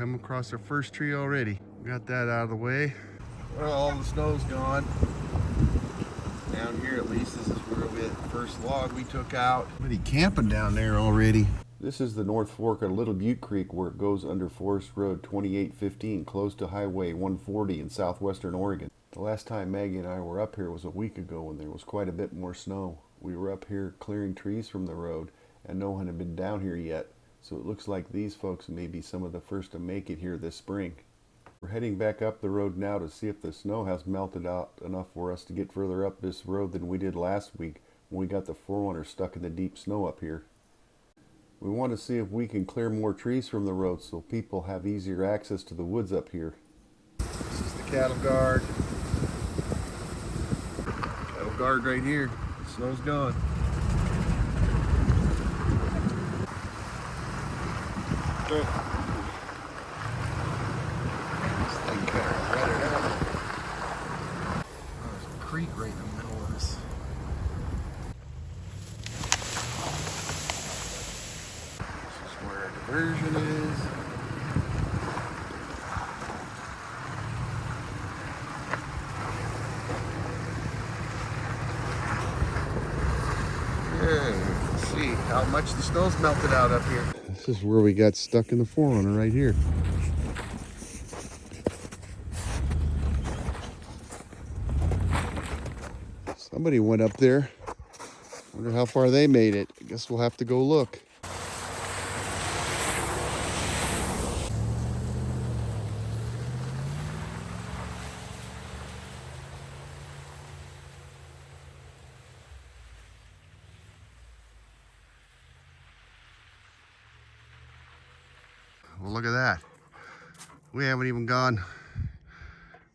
come across our first tree already. Got that out of the way. Well, all the snow's gone. Down here at least, this is where we had the first log we took out. Somebody camping down there already. This is the North Fork of Little Butte Creek where it goes under Forest Road 2815, close to Highway 140 in southwestern Oregon. The last time Maggie and I were up here was a week ago when there was quite a bit more snow. We were up here clearing trees from the road and no one had been down here yet, so it looks like these folks may be some of the first to make it here this spring. We're heading back up the road now to see if the snow has melted out enough for us to get further up this road than we did last week when we got the 4Runner stuck in the deep snow up here. We want to see if we can clear more trees from the road so people have easier access to the woods up here. This is the cattle guard. Cattle guard right here. The snow's gone. Good. Creek right in the middle of this. This is where our diversion is. Yeah, let's see how much the snow's melted out up here. This is where we got stuck in the 4Runner right here. Somebody went up there. Wonder how far they made it. I guess we'll have to go look. Well, look at that. We haven't even gone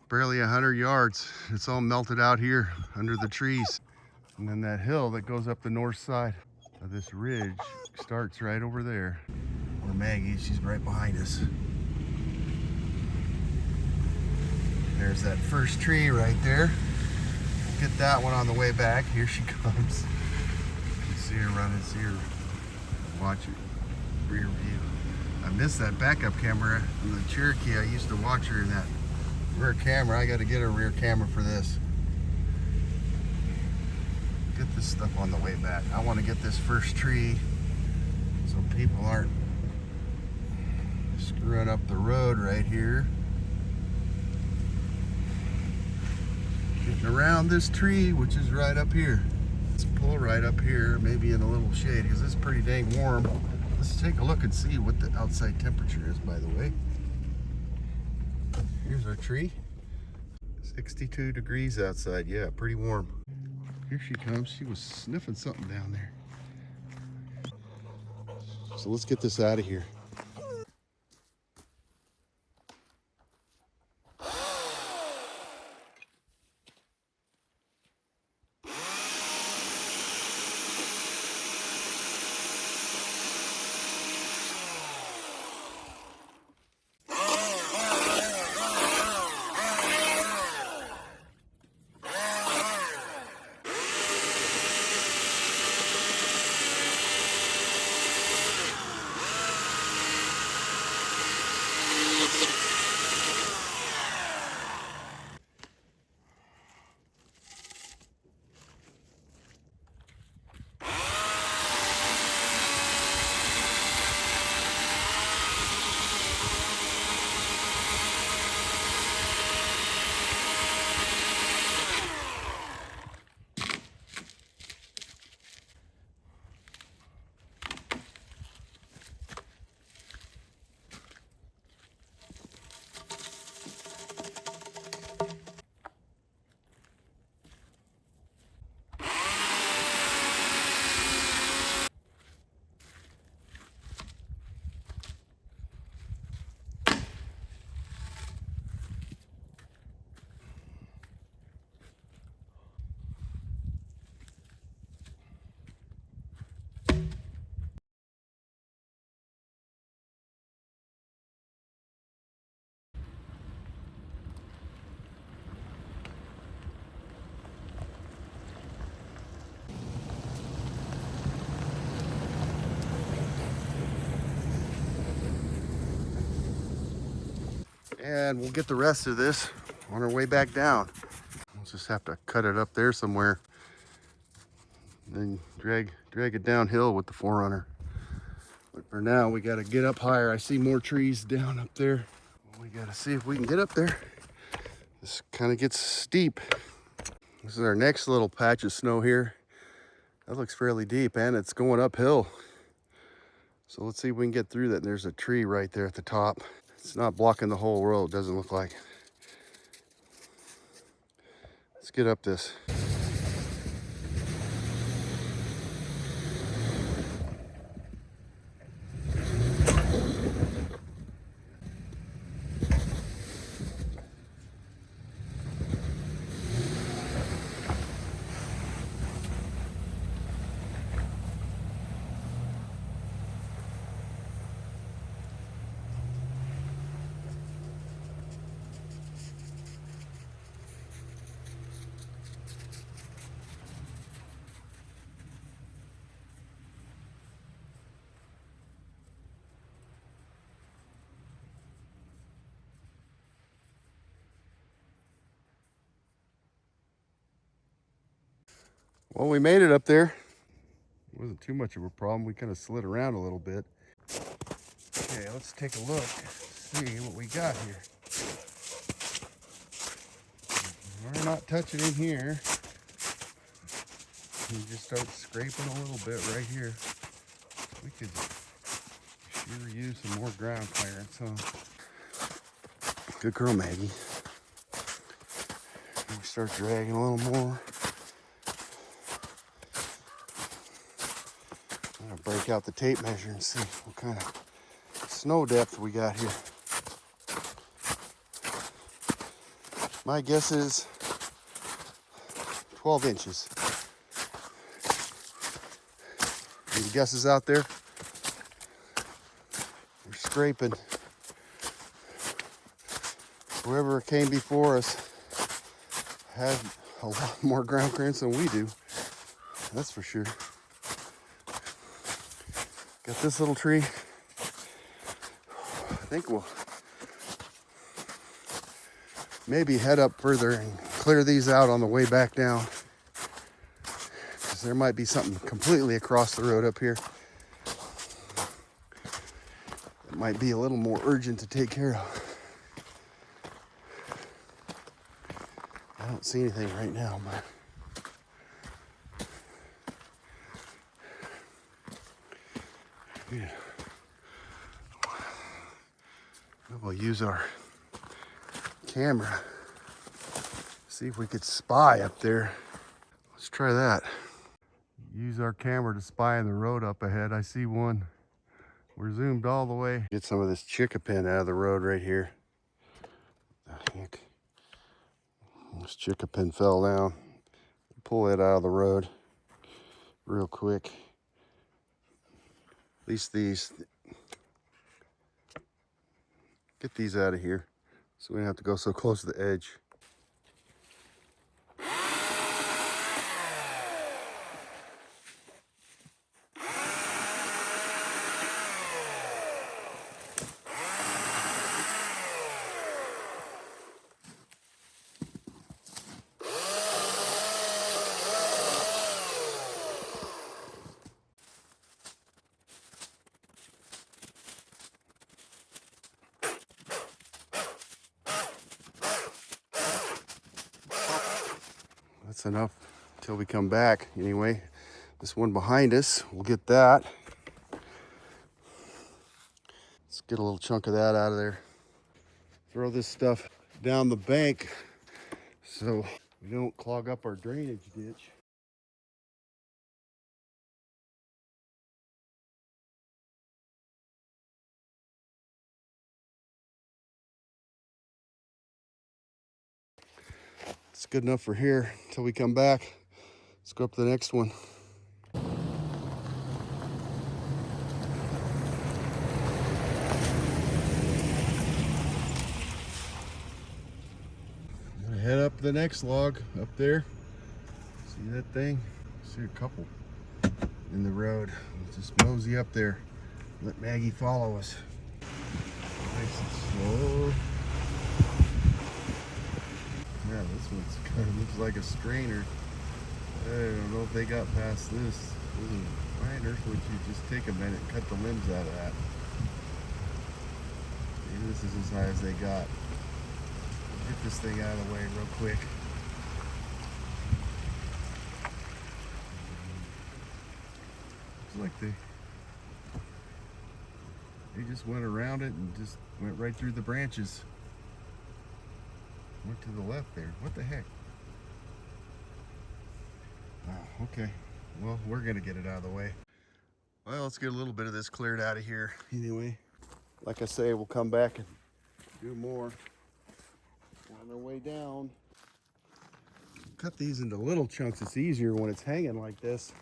barely 100 yards. It's all melted out here under the trees. And then that hill that goes up the north side of this ridge starts right over there. Where Maggie is, she's right behind us. There's that first tree right there. Get that one on the way back. Here she comes. You can see her running, see her watch it, rear view. I missed that backup camera in the Cherokee. I used to watch her in that rear camera. I got to get a rear camera for this. Get this stuff on the way back. I want to get this first tree so people aren't screwing up the road right here. Getting around this tree, which is right up here. Let's pull right up here, maybe in a little shade because it's pretty dang warm. Let's take a look and see what the outside temperature is, by the way. Here's our tree. 62 degrees outside. Yeah, pretty warm. Here she comes. She was sniffing something down there. So let's get this out of here. And we'll get the rest of this on our way back down. We'll just have to cut it up there somewhere. Then drag it downhill with the 4Runner. But for now, we gotta get up higher. I see more trees down up there. We gotta see if we can get up there. This kind of gets steep. This is our next little patch of snow here. That looks fairly deep and it's going uphill. So let's see if we can get through that. And there's a tree right there at the top. It's not blocking the whole road, it doesn't look like. Let's get up this. Well, we made it up there. It wasn't too much of a problem. We kind of slid around a little bit. Okay, let's take a look, see what we got here. We're not touching in here. You just start scraping a little bit right here. We could sure use some more ground clearance, huh? Good girl, Maggie. We start dragging a little more. I'm gonna break out the tape measure and see what kind of snow depth we got here. My guess is 12 inches. Any guesses out there? We're scraping. Whoever came before us had a lot more ground clearance than we do. That's for sure. Got this little tree. I think we'll maybe head up further and clear these out on the way back down. Because there might be something completely across the road up here. It might be a little more urgent to take care of. I don't see anything right now, but yeah. We'll use our camera, see if we could spy up there. Let's try that. Use our camera to spy in the road up ahead. I see one. We're zoomed all the way. Get some of this chickapin out of the road right here. What the heck? This chickapin fell down. Pull it out of the road real quick. At least these. Get these out of here so we don't have to go so close to the edge. That's enough until we come back. Anyway, this one behind us, we'll get that. Let's get a little chunk of that out of there. Throw this stuff down the bank so we don't clog up our drainage ditch. It's good enough for here until we come back. Let's go up to the next one. I'm gonna head up the next log up there. See that thing? See a couple in the road. Let's just mosey up there. Let Maggie follow us. Nice and slow. looks like a strainer. I don't know if they got past this. Why on earth would you just take a minute and cut the limbs out of that? Maybe this is as high as they got. Get this thing out of the way real quick. Looks like they just went around it and just went right through the branches. Went to the left there. What the heck? Oh, okay. Well, we're gonna get it out of the way. Well, let's get a little bit of this cleared out of here. Anyway, like I say, we'll come back and do more on our way down. Cut these into little chunks. It's easier when it's hanging like this.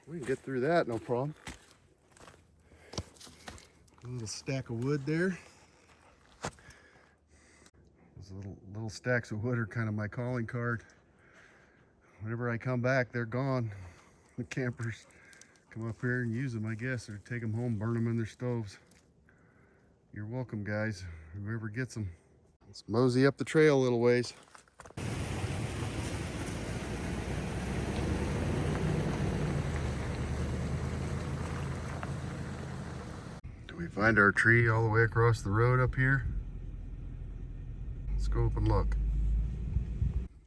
We can get through that, no problem. A little stack of wood there. Those little stacks of wood are kind of my calling card. Whenever I come back, they're gone. The campers come up here and use them, I guess, or take them home, burn them in their stoves. You're welcome, guys, whoever gets them. Let's mosey up the trail a little ways. Do we find our tree all the way across the road up here? Let's go up and look.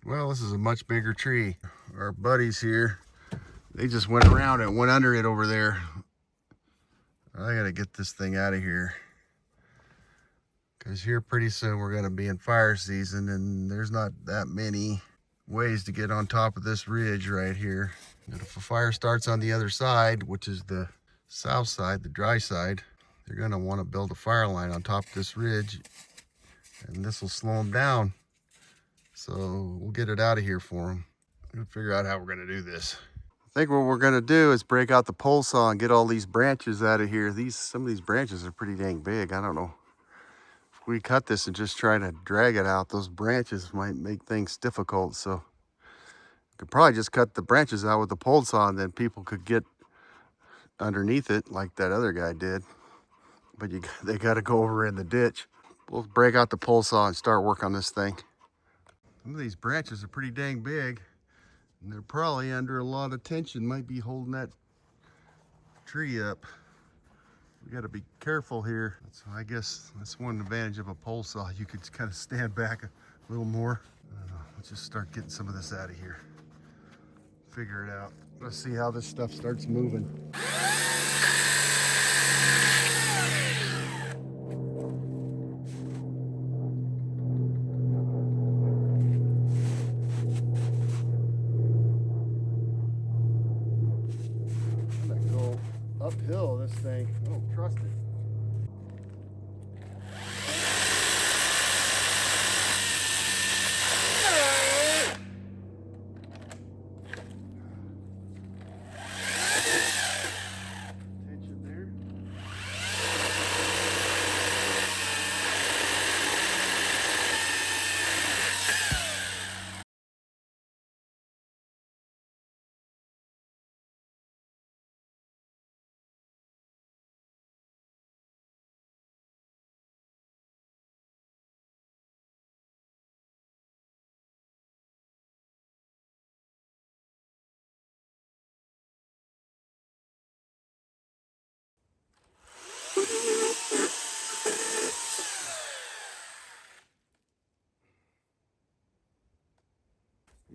Well, this is a much bigger tree. Our buddies here, they just went around it, went under it over there. I gotta get this thing out of here, because here pretty soon we're gonna be in fire season, and there's not that many ways to get on top of this ridge right here. And if a fire starts on the other side, which is the south side, the dry side, they're gonna want to build a fire line on top of this ridge, and this will slow them down. So we'll get it out of here for them. We'll figure out how we're gonna do this. I think what we're gonna do is break out the pole saw and get all these branches out of here. Some of these branches are pretty dang big. I don't know. If we cut this and just try to drag it out, those branches might make things difficult. So we could probably just cut the branches out with the pole saw, and then people could get underneath it like that other guy did. But they gotta go over in the ditch. We'll break out the pole saw and start work on this thing. Some of these branches are pretty dang big, and they're probably under a lot of tension. Might be holding that tree up. We got to be careful here. So I guess that's one advantage of a pole saw. You could kind of stand back a little more. Let's just start getting some of this out of here. Figure it out. Let's see how this stuff starts moving. Uphill, this thing. I don't trust it. Tension there.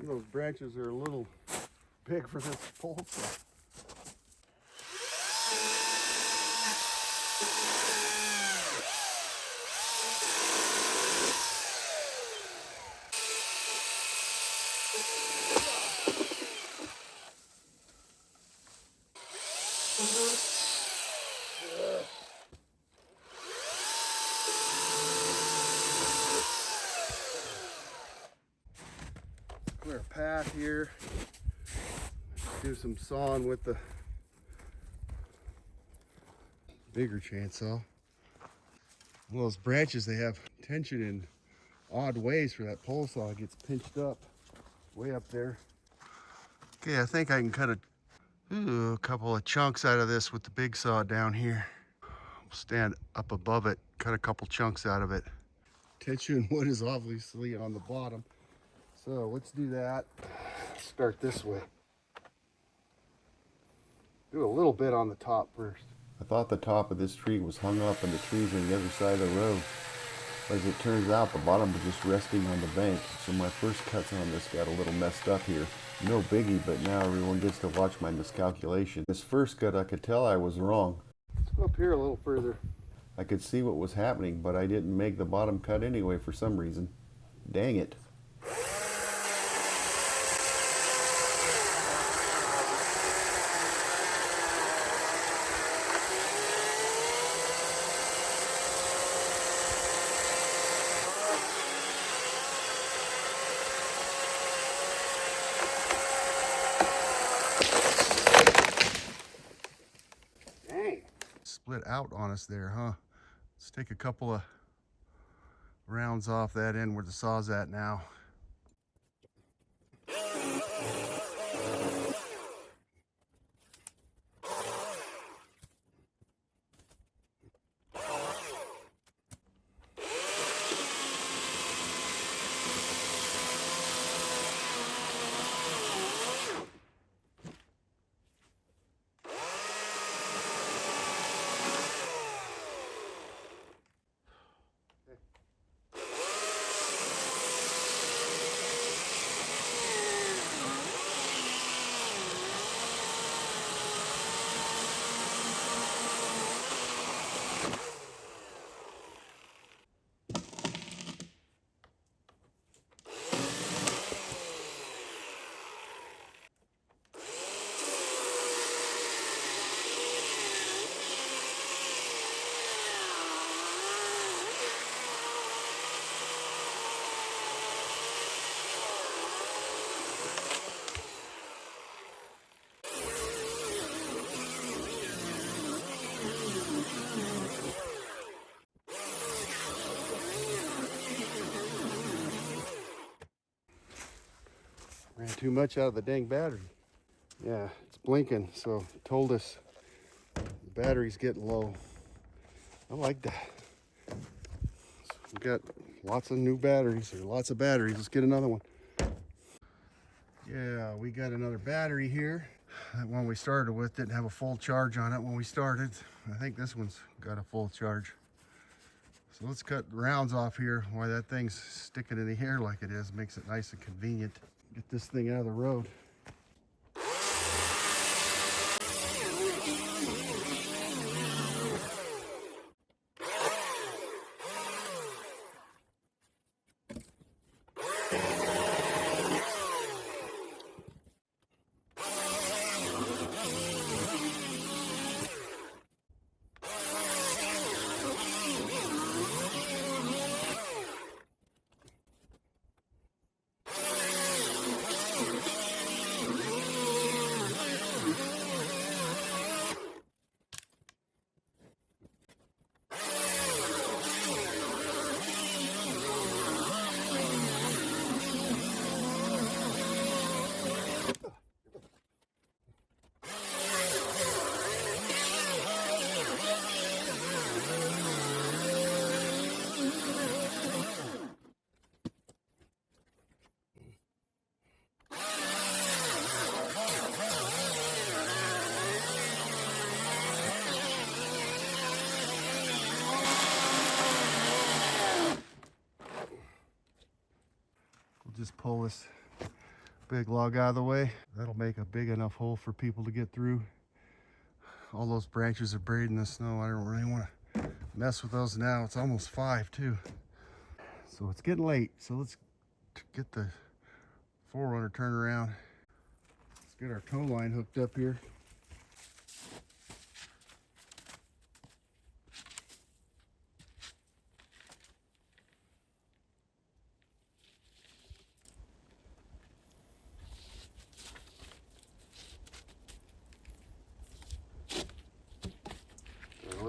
Those branches are a little big for this pole saw. path here. Do some sawing with the bigger chainsaw. Well, those branches, they have tension in odd ways for that pole saw. It gets pinched up way up there. Okay, I think I can cut a couple of chunks out of this with the big saw down here. Stand up above it, cut a couple chunks out of it. Tension wood is obviously on the bottom. So let's do that. Start this way. Do a little bit on the top first. I thought the top of this tree was hung up and the trees on the other side of the road. As it turns out, the bottom was just resting on the bank. So my first cuts on this got a little messed up here. No biggie, but now everyone gets to watch my miscalculation. This first cut, I could tell I was wrong. Let's go up here a little further. I could see what was happening, but I didn't make the bottom cut anyway for some reason. Dang it. Split out on us there, huh? Let's take a couple of rounds off that end where the saw's at now. Ran too much out of the dang battery. Yeah, it's blinking, so it told us the battery's getting low. I like that. So we got lots of new batteries, or lots of batteries. Let's get another one. Yeah, we got another battery here. That one we started with didn't have a full charge on it when we started. I think this one's got a full charge. So let's cut rounds off here. Why that thing's sticking in the air like it is makes it nice and convenient. Get this thing out of the road. Just pull this big log out of the way. That'll make a big enough hole for people to get through. All those branches are buried in the snow. I don't really want to mess with those now. It's almost 5 too. So it's getting late. So let's get the 4Runner turned around. Let's get our tow line hooked up here.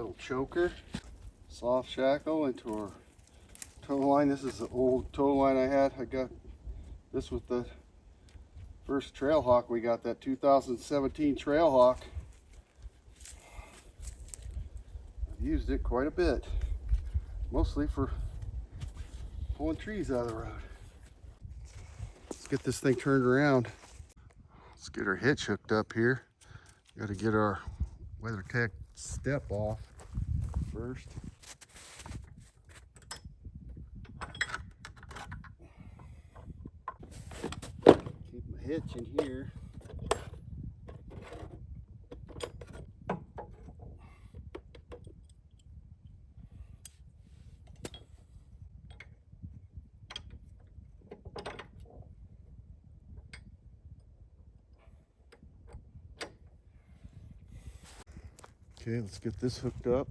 little choker, soft shackle into our tow line. This is the old tow line I had. I got this with the first Trail Hawk. We got that 2017 Trail Hawk. I've used it quite a bit, mostly for pulling trees out of the road. Let's get this thing turned around. Let's get our hitch hooked up here. Got to get our WeatherTech step off first. Keep my hitch in here. Okay, let's get this hooked up.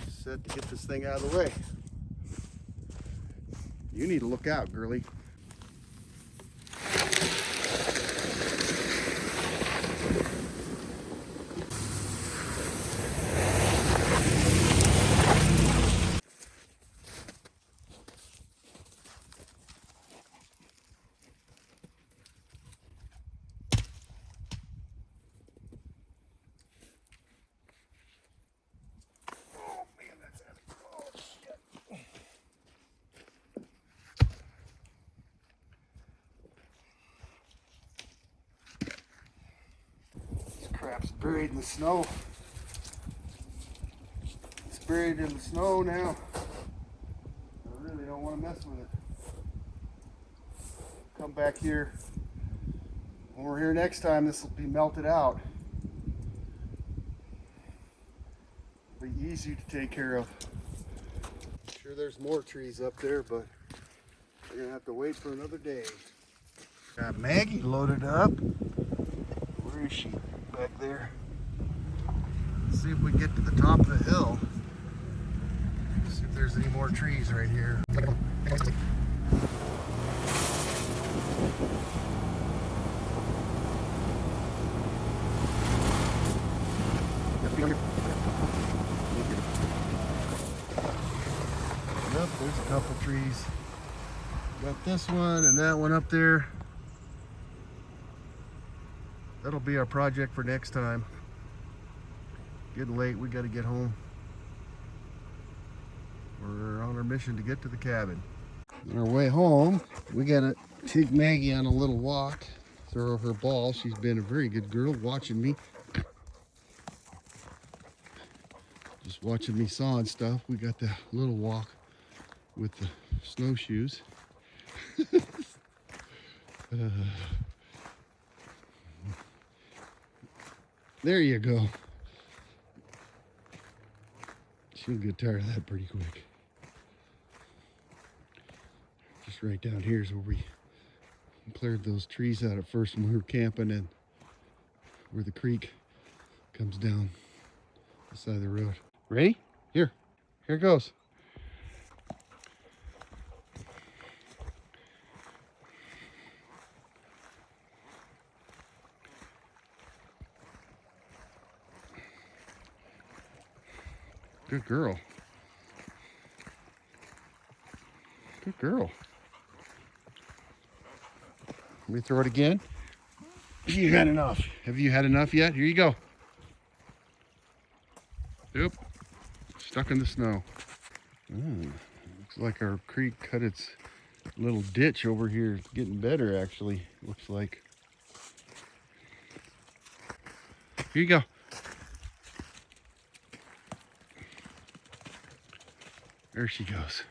Set to get this thing out of the way. You need to look out, girly. Crap's buried in the snow. It's buried in the snow now. I really don't want to mess with it. Come back here. When we're here next time, this will be melted out. It'll be easy to take care of. I'm sure there's more trees up there, but we're gonna have to wait for another day. Got Maggie loaded up. Where is she? Back there. Let's see if we get to the top of the hill. See if there's any more trees right here. Yep, there's a couple trees. Got this one and that one up there. That'll be our project for next time. Getting late, we got to get home. We're on our mission to get to the cabin. On our way home, we got to take Maggie on a little walk, throw her ball. She's been a very good girl watching me. Just watching me saw and stuff. We got the little walk with the snowshoes. There you go. She'll get tired of that pretty quick. Just right down here is where we cleared those trees out at first when we were camping, and where the creek comes down the side of the road. Ready? Here it goes. Good girl. Good girl. Let me throw it again. You had enough. Have you had enough yet? Here you go. Oop. Stuck in the snow. Looks like our creek cut its little ditch over here. It's getting better, actually. Looks like. Here you go. There she goes.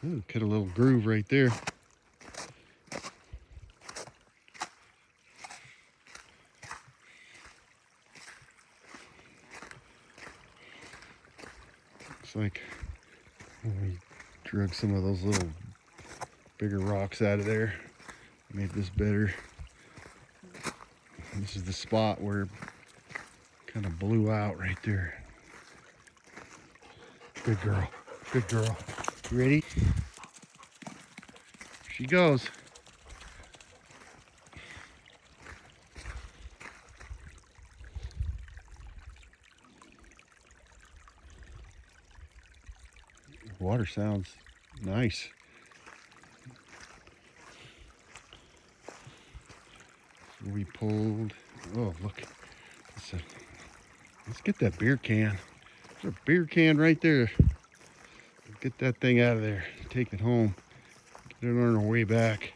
Ooh, cut a little groove right there. Looks like we drug some of those little bigger rocks out of there. Made this better. This is the spot where Kind of blew out right there. Good girl. Good girl. You ready? Here she goes. Water sounds nice. So we pulled. Oh, look. Let's get that beer can. There's a beer can right there. Get that thing out of there. Take it home. Get it on our way back.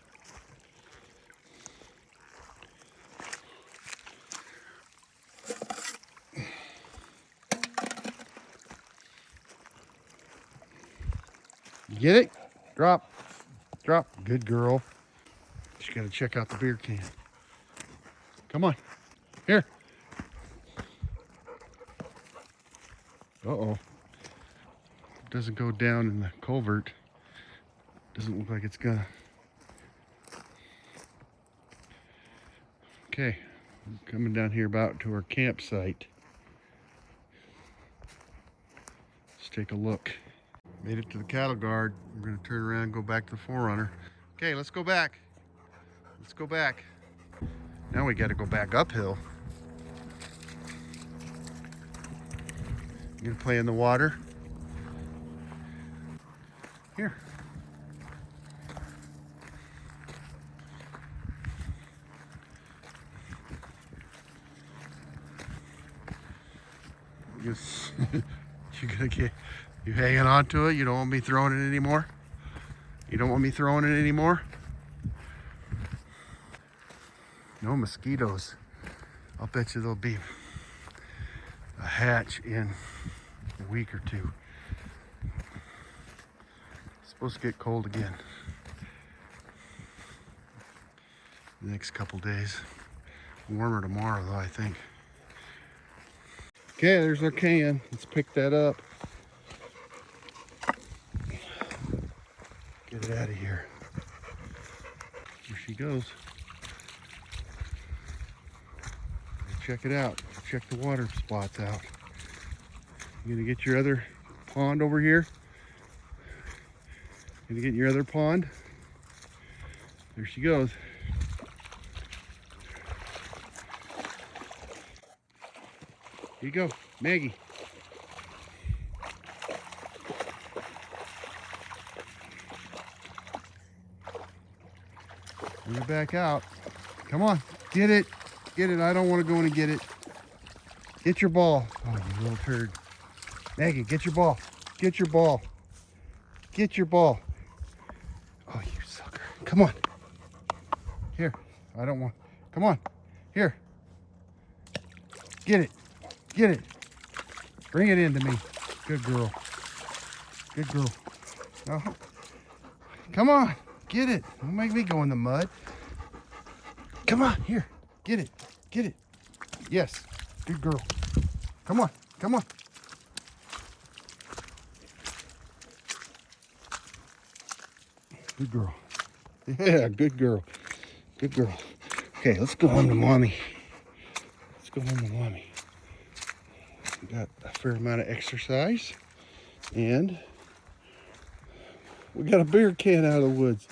You get it? Drop. Drop. Good girl. Just got to check out the beer can. Come on. Here. Uh-oh. Doesn't go down in the culvert. Doesn't look like it's gonna. Okay. Coming down here about to our campsite. Let's take a look. Made it to the cattle guard. We're gonna turn around and go back to the 4Runner. Okay, let's go back. Let's go back. Now we gotta go back uphill. You gonna play in the water? Here. You hanging on to it? You don't want me throwing it anymore? You don't want me throwing it anymore? No mosquitoes. I'll bet you there'll be a hatch in a week or two. It's supposed to get cold again the next couple days. Warmer tomorrow though, I think. Okay, there's our can. Let's pick that up. Get it out of here. Here she goes. Check it out. Check the water spots out. You gonna get your other pond over here? Gonna get your other pond? There she goes. Here you go, Maggie. Bring it back out. Come on, get it. Get it. I don't want to go in and get it. Get your ball. Oh, you little turd. Maggie, get your ball. Get your ball. Get your ball. Oh, you sucker. Come on. Here. I don't want. Come on. Here. Get it. Get it. Bring it in to me. Good girl. Good girl. Oh. Come on. Get it. Don't make me go in the mud. Come on. Here. Get it. Get it. Yes. Good girl. Come on. Come on. Good girl. Yeah, good girl. Good girl. Okay, let's go home to mommy. Let's go home to mommy. We got a fair amount of exercise. And we got a beer can out of the woods.